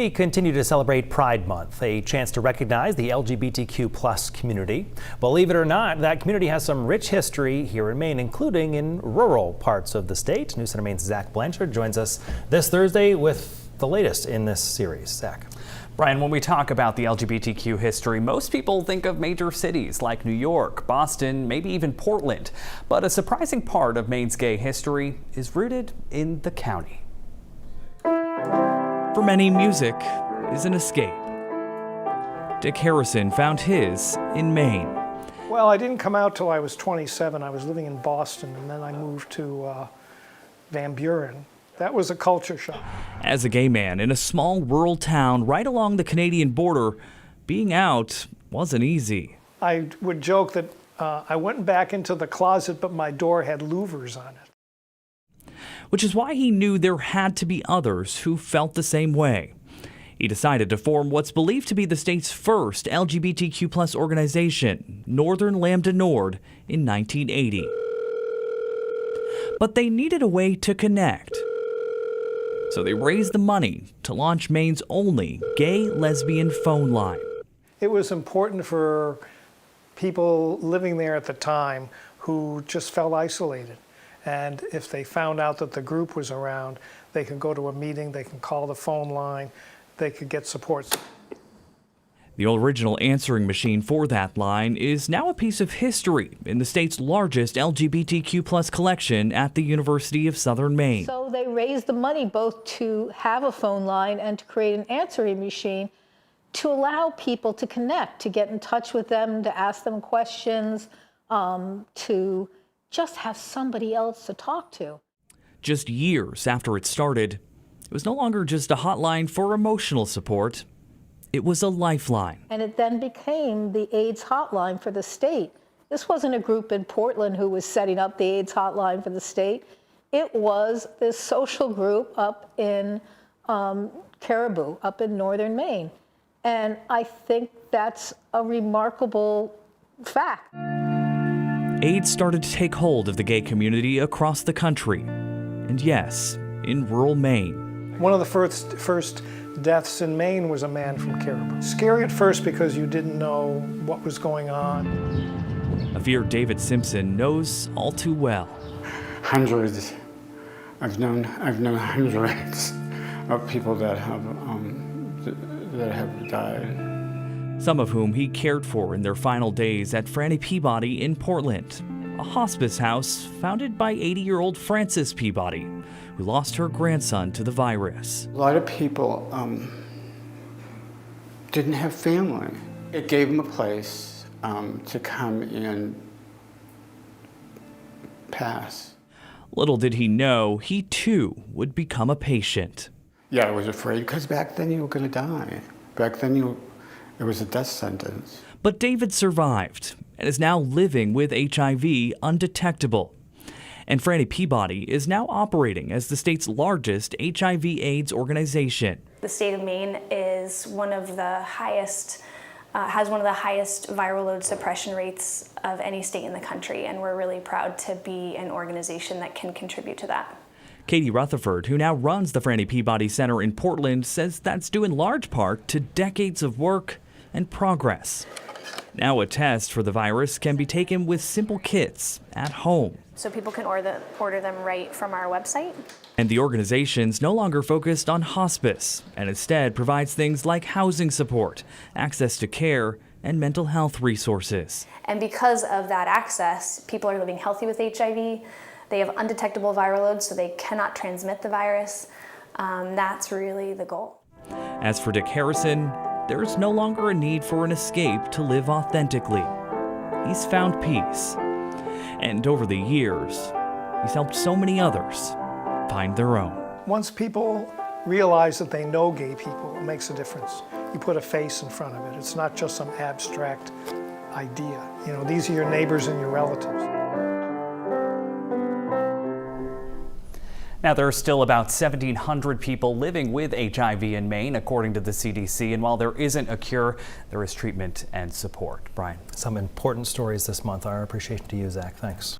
We continue to celebrate Pride Month, a chance to recognize the LGBTQ+ community. Believe it or not, that community has some rich history here in Maine, including in rural parts of the state. News Center Maine's Zach Blanchard joins us this Thursday with the latest in this series. Zach. Brian, when we talk about the LGBTQ history, most people think of major cities like New York, Boston, maybe even Portland. But a surprising part of Maine's gay history is rooted in the county. For many, music is an escape. Dick Harrison found his in Maine. Well, I didn't come out till I was 27. I was living in Boston, and then I moved to Van Buren. That was a culture shock. As a gay man in a small rural town right along the Canadian border, being out wasn't easy. I would joke that I went back into the closet, but my door had louvers on it. Which is why he knew there had to be others who felt the same way. He decided to form what's believed to be the state's first LGBTQ+ organization, Northern Lambda Nord, in 1980. But they needed a way to connect. So they raised the money to launch Maine's only gay lesbian phone line. It was important for people living there at the time who just felt isolated. And if they found out that the group was around, they could go to a meeting, they can call the phone line, they could get support. The original answering machine for that line is now a piece of history in the state's largest LGBTQ+ collection at the University of Southern Maine. So they raised the money both to have a phone line and to create an answering machine to allow people to connect, to get in touch with them, to ask them questions, to just have somebody else to talk to. Just years after it started, it was no longer just a hotline for emotional support. It was a lifeline. And it then became the AIDS hotline for the state. This wasn't a group in Portland who was setting up the AIDS hotline for the state. It was this social group up in Caribou, up in northern Maine. And I think that's a remarkable fact. AIDS started to take hold of the gay community across the country. And yes, in rural Maine. One of the first deaths in Maine was a man from Caribou. Scary at first because you didn't know what was going on. A fear David Simpson knows all too well. Hundreds. I've known hundreds of people that have died. Some of whom he cared for in their final days at Franny Peabody in Portland, a hospice house founded by 80-year-old Frances Peabody, who lost her grandson to the virus. A lot of people didn't have family. It gave them a place to come and pass. Little did he know, he too would become a patient. Yeah, I was afraid because back then you were going to die. Back then it was a death sentence. But David survived and is now living with HIV undetectable. And Franny Peabody is now operating as the state's largest HIV/AIDS organization. The state of Maine is one of the highest, has one of the highest viral load suppression rates of any state in the country, and we're really proud to be an organization that can contribute to that. Katie Rutherford, who now runs the Franny Peabody Center in Portland, says that's due in large part to decades of work and progress. Now a test for the virus can be taken with simple kits at home. So people can order them right from our website. And the organization's no longer focused on hospice and instead provides things like housing support, access to care, and mental health resources. And because of that access, people are living healthy with HIV. They have undetectable viral loads, so they cannot transmit the virus. That's really the goal. As for Dick Harrison, there's no longer a need for an escape to live authentically. He's found peace. And over the years, he's helped so many others find their own. Once people realize that they know gay people, it makes a difference. You put a face in front of it. It's not just some abstract idea. You know, these are your neighbors and your relatives. Now, there are still about 1,700 people living with HIV in Maine, according to the CDC. And while there isn't a cure, there is treatment and support. Brian. Some important stories this month. Our appreciation to you, Zach. Thanks.